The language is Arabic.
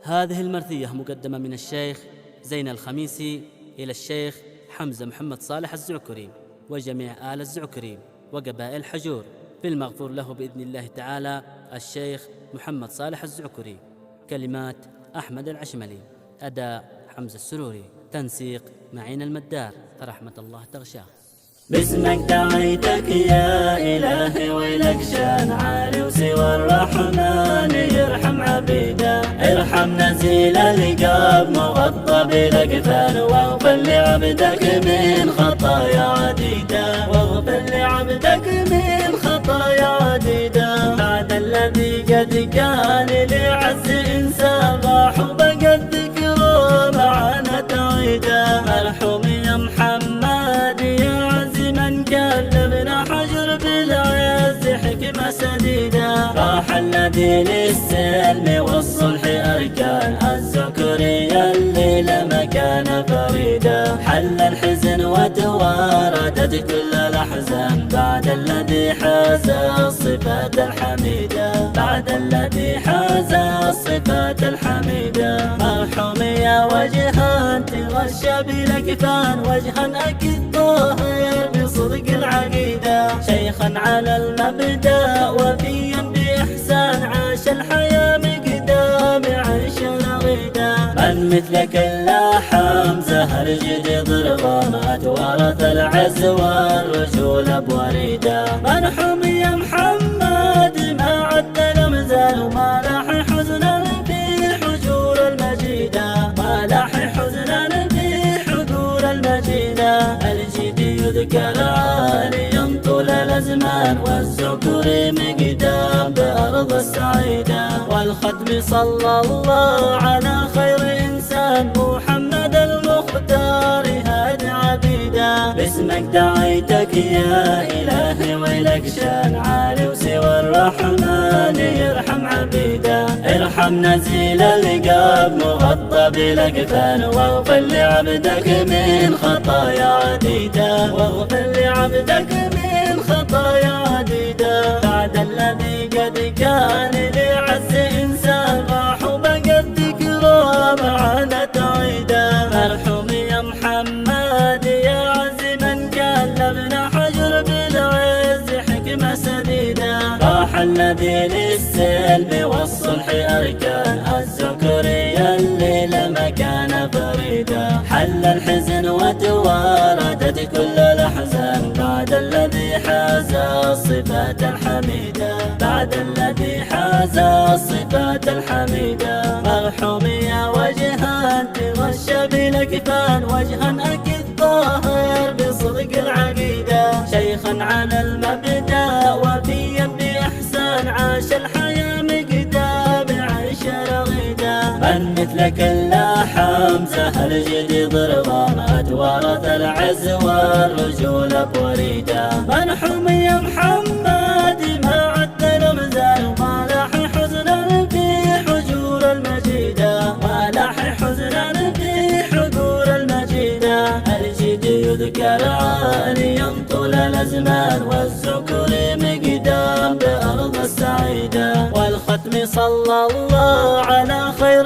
هذه المرثية مقدمة من الشيخ زين الخميسي إلى الشيخ حمزة محمد صالح الزعكري وجميع آل الزعكري وقبائل حجور، بالمغفور له بإذن الله تعالى الشيخ محمد صالح الزعكري. كلمات أحمد العشملي، أداء حمزة السروري، تنسيق معين المدار، فرحمة الله تغشاه. باسمك دعيتك يا إلهي ويلك شان عالي، وسوى الرحمن يرحم عبيده. ارحم نزيل القلب مغطى بالأكفان، واغفر لعبدك من خطايا عديدة، واغفر لعبدك من خطايا عديدة. بعد الذي قد كان لعز إنسان راح وبقى الذكر معنا تعيده. مرحوم يا محمد يا من كلمنا حجر بالعز حكمة سديدة. راح الذي للسلم والصلح أركان، الزعكري الليلة مكان فريدة. حل الحزن وتواردت كل الأحزان، بعد الذي حاز الصفات الحميدة، بعد الذي حاز الصفات الحميدة. مرحوم يا وجها تغشى بالأكفان، وجها أكيد طاهر بصدق العقيدة. شيخا على المبدأ وفيا بإحسان، عاش الحياة مقدام عيش رغيدة. من مثلك إلا حمزة الجديد ضرغامات، ورث العز والرجولة بوريدة. مرحوم يا محمد ما عد الأمزال، وما لاح حزنا في حجور المجيدة، ما لاح حزنا في حجور المجيدة. الجديد يذكر عاليا طول الأزمان، والزعكري مقدام بأرض السعيدة. والختم صلى الله على خير إنسان، محمد المختار هادي عبيده. باسمك دعيتك يا إلهي ويلك شان عالي، وسوى الرحمن يرحم عبيده. ارحم نزيل القلب مغطى بالأكفان، واغفر لعبدك من خطايا عديدة، واغفر لعبدك من خطايا عديدة. بعد الذي قد كان لعز إنسان راح وبقى الذكر معنا تعيده. مرحوم يا محمد يا عز من كلمنا حجر بالعز حكمة سديدة. راح الذي للسلم والصلح أركان، الزعكري الليلة مكان فريدة. حل الحزن وتواردت كل الأحزان، بعد الذي حاز الصفات الحميدة، بعد الذي حاز الصفات الحميدة. مرحوم يا وجها تغشى بالأكفان، وجها أكيد طاهر بصدق العقيدة. شيخا على المبدأ وفيا بإحسان، عاش الحياة مقدام عيش رغيدة. من مثلك إلا حمزة الجديد ضرغامات، ورث العز والرجولة بوريدة. مرحوم يا محمد ما عد الأمزال، وما لاح حزنا في حجور المجيدة، ما لاح حزنا في حجور المجيدة. الجديد يذكر عاليا طول الأزمان، والزعكري مقدام بأرض السعيدة. والختم صلى الله على خير